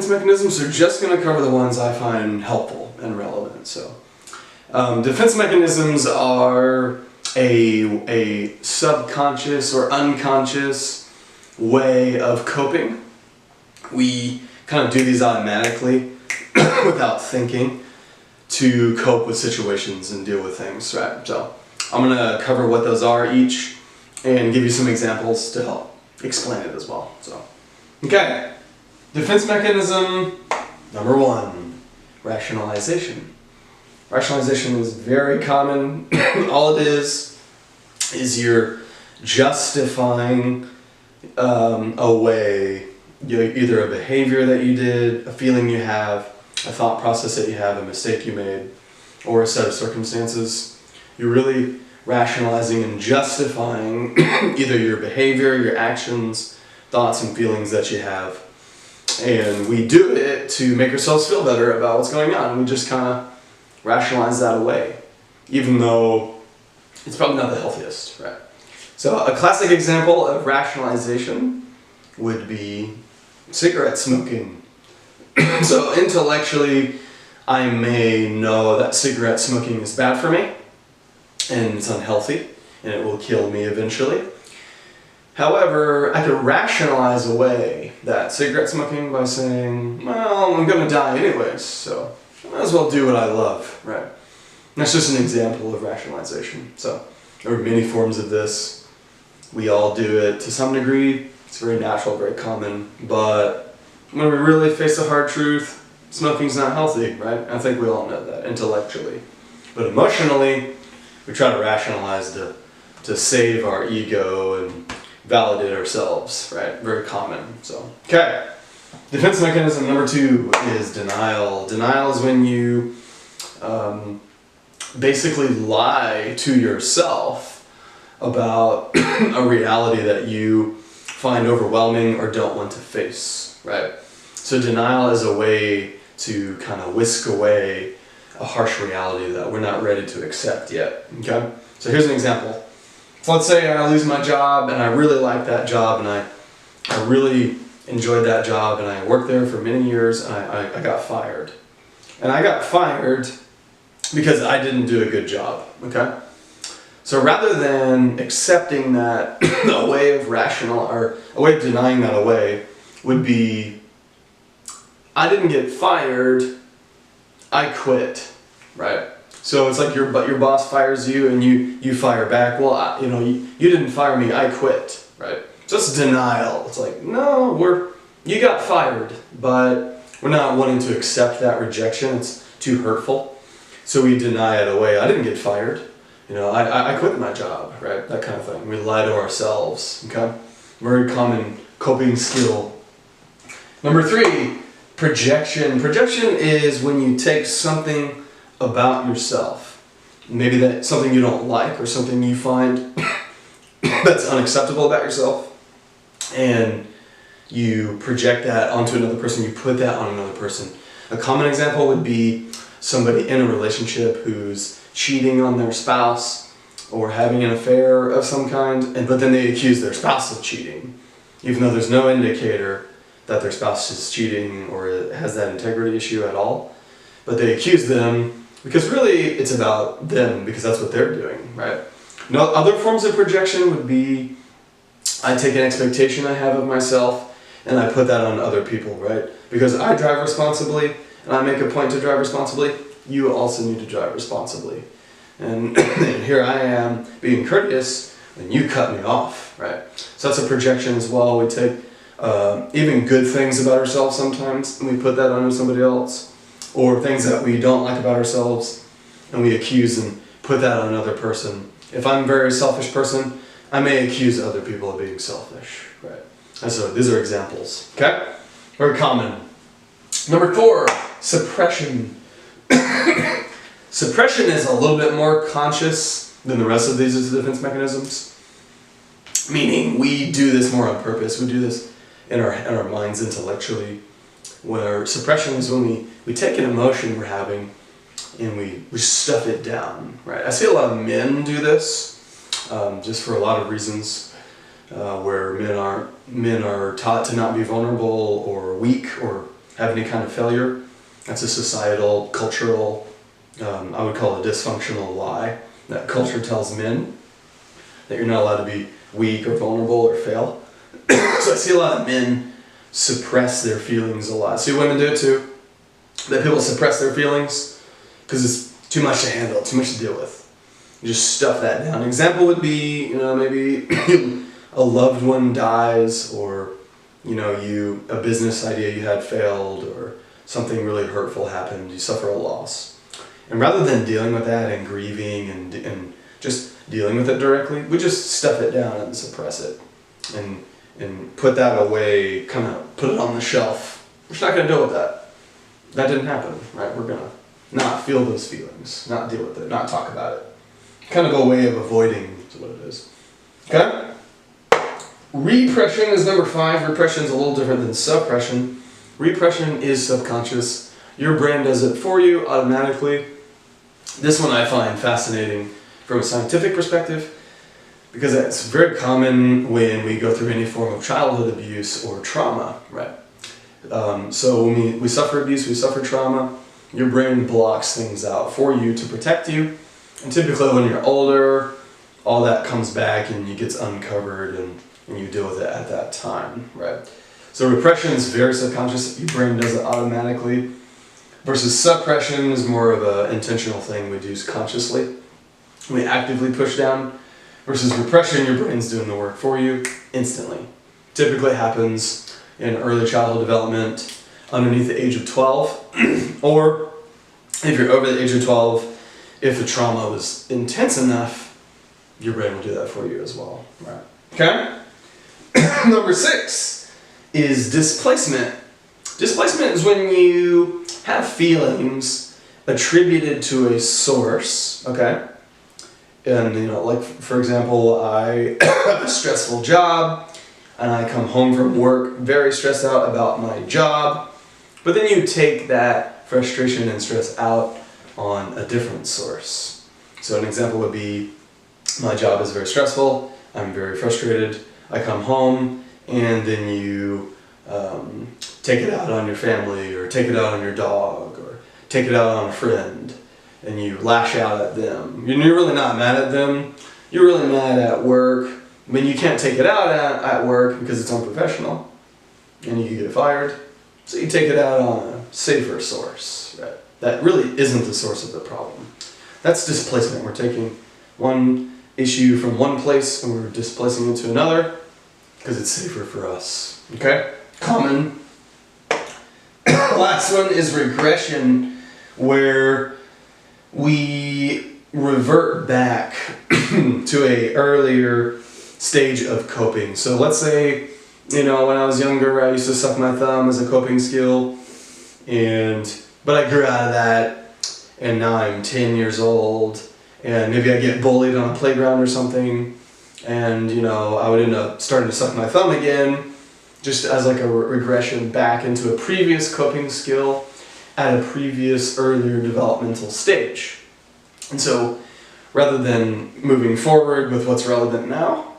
defense mechanisms, so just going to cover the ones I find helpful and relevant. So, defense mechanisms are a subconscious or unconscious way of coping. We kind of do these automatically without thinking to cope with situations and deal with things, right? So I'm going to cover what those are each and give you some examples to help explain it as well. So, okay, defense mechanism number 1, rationalization. Rationalization is very common. All it is you're justifying a way, either a behavior that you did, a feeling you have, a thought process that you have, a mistake you made, or a set of circumstances. You're really rationalizing and justifying either your behavior, your actions, thoughts and feelings that you have. And we do it to make ourselves feel better about what's going on. We just kind of rationalize that away, even though it's probably not the healthiest, right? So a classic example of rationalization would be cigarette smoking. So intellectually, I may know that cigarette smoking is bad for me, and it's unhealthy, and it will kill me eventually. However, I could rationalize away that cigarette smoking by saying, well, I'm going to die anyways, so I might as well do what I love, right? And that's just an example of rationalization. So there are many forms of this. We all do it to some degree. It's very natural, very common, but when we really face the hard truth, smoking's not healthy, right? I think we all know that intellectually. But emotionally, we try to rationalize to save our ego and validate ourselves, right? Very common. So, okay. Defense mechanism number 2 is denial. Denial is when you basically lie to yourself about a reality that you find overwhelming or don't want to face, right? So denial is a way to kind of whisk away a harsh reality that we're not ready to accept yet, okay? So here's an example. So let's say I lose my job and I really like that job and I really enjoyed that job and I worked there for many years and I got fired. And I got fired because I didn't do a good job, okay? So rather than accepting that, a way of a way of denying that away would be, I didn't get fired, I quit, right? So it's like your boss fires you and you fire back. Well, you didn't fire me, I quit, right? So it's denial. It's like, no, you got fired, but we're not wanting to accept that rejection. It's too hurtful. So we deny it away. I didn't get fired. I quit my job, right? That kind of thing. We lie to ourselves, okay? Very common coping skill. Number 3, projection. Projection is when you take something about yourself. Maybe that's something you don't like or something you find that's unacceptable about yourself. And you project that onto another person. You put that on another person. A common example would be somebody in a relationship who's cheating on their spouse or having an affair of some kind, but then they accuse their spouse of cheating, even though there's no indicator that their spouse is cheating or has that integrity issue at all. But they accuse them because really it's about them because that's what they're doing, right? Now, other forms of projection would be I take an expectation I have of myself and I put that on other people, right? Because I drive responsibly and I make a point to drive responsibly, you also need to drive responsibly. And here I am being courteous and you cut me off, right? So that's a projection as well. We take even good things about ourselves sometimes and we put that onto somebody else, or things that we don't like about ourselves and we accuse and put that on another person. If I'm a very selfish person, I may accuse other people of being selfish, right? And so these are examples, okay? Very common. Number 4, suppression. Suppression is a little bit more conscious than the rest of these defense mechanisms. Meaning we do this more on purpose. We do this in our minds intellectually. Where suppression is when we take an emotion we're having and we stuff it down, right? I see a lot of men do this, just for a lot of reasons, where men are taught to not be vulnerable or weak or have any kind of failure. That's a societal, cultural, I would call it a dysfunctional lie that culture tells men, that you're not allowed to be weak or vulnerable or fail. So I see a lot of men suppress their feelings a lot. See women do it too. That people suppress their feelings because it's too much to handle, too much to deal with. You just stuff that down. An example would be, maybe a loved one dies, or a business idea you had failed, or something really hurtful happened, you suffer a loss. And rather than dealing with that and grieving and just dealing with it directly, we just stuff it down and suppress it. And put that away, kind of put it on the shelf. We're just not going to deal with that. That didn't happen, right? We're going to not feel those feelings, not deal with it, not talk about it. Kind of a way of avoiding is what it is. Okay? Repression is number 5. Repression is a little different than suppression. Repression is subconscious. Your brain does it for you automatically. This one I find fascinating from a scientific perspective, because it's very common when we go through any form of childhood abuse or trauma, right? So when we suffer abuse, we suffer trauma, your brain blocks things out for you to protect you. And typically when you're older, all that comes back and it gets uncovered and you deal with it at that time, right? So repression is very subconscious. Your brain does it automatically. Versus suppression is more of an intentional thing we do consciously. We actively push down. Versus repression, your brain's doing the work for you instantly. Typically happens in early childhood development underneath the age of 12. Or if you're over the age of 12, if the trauma was intense enough, your brain will do that for you as well. Right? Okay? Number 6 is displacement. Displacement is when you have feelings attributed to a source, okay? And, like, for example, I have a stressful job, and I come home from work very stressed out about my job, but then you take that frustration and stress out on a different source. So an example would be, my job is very stressful, I'm very frustrated, I come home, and then you take it out on your family, or take it out on your dog, or take it out on a friend, and you lash out at them. You're really not mad at them, you're really mad at work. I mean, you can't take it out at work because it's unprofessional, and you can get fired. So you take it out on a safer source, right? That really isn't the source of the problem. That's displacement. We're taking one issue from one place and we're displacing it to another because it's safer for us. Okay? Common. Last one is regression, where we revert back to a earlier stage of coping. So let's say, when I was younger, I used to suck my thumb as a coping skill, but I grew out of that, and now I'm 10 years old, and maybe I get bullied on a playground or something, and I would end up starting to suck my thumb again, just as like a regression back into a previous coping skill at a previous earlier developmental stage. And so rather than moving forward with what's relevant now,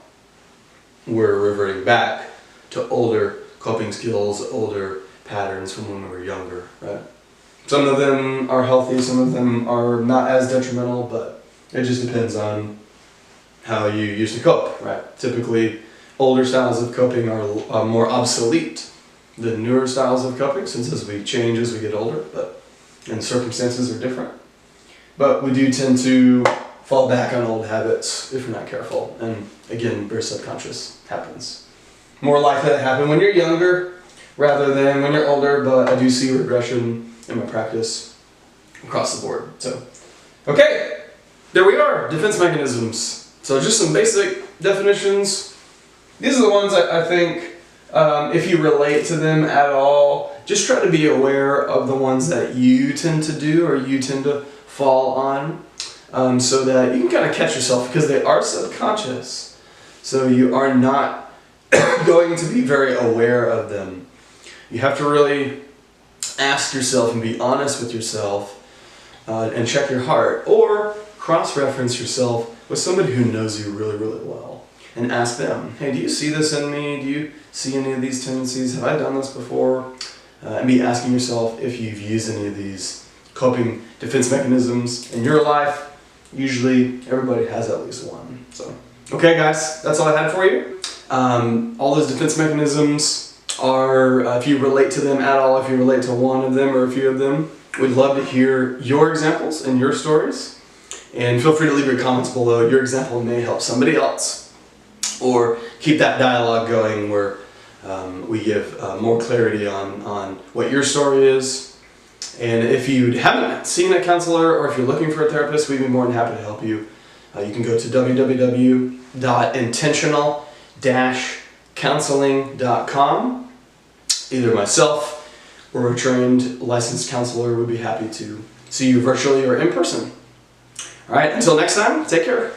we're reverting back to older coping skills, older patterns from when we were younger, right? Some of them are healthy, some of them are not as detrimental, but it just depends on how you used to cope, right? Typically, older styles of coping are more obsolete than newer styles of coping, since as we change as we get older, and circumstances are different. But we do tend to fall back on old habits if we're not careful, and again, very subconscious happens. More likely to happen when you're younger rather than when you're older, but I do see regression in my practice across the board. So, okay, there we are, defense mechanisms. So just some basic definitions. These are the ones I think, if you relate to them at all, just try to be aware of the ones that you tend to do or you tend to fall on, so that you can kind of catch yourself, because they are subconscious. So you are not going to be very aware of them. You have to really ask yourself and be honest with yourself, and check your heart, or cross-reference yourself with somebody who knows you really, really well, and ask them, hey, do you see this in me? Do you see any of these tendencies? Have I done this before? and be asking yourself if you've used any of these coping defense mechanisms in your life. Usually everybody has at least one. So, okay guys, that's all I had for you. All those defense mechanisms are, if you relate to them at all, if you relate to one of them or a few of them, we'd love to hear your examples and your stories. And feel free to leave your comments below. Your example may help somebody else. Or keep that dialogue going where we give more clarity on what your story is. And if you haven't seen a counselor or if you're looking for a therapist, we'd be more than happy to help you. You can go to www.intentional-counseling.com. Either myself or a trained licensed counselor would be happy to see you virtually or in person. All right, until next time, take care.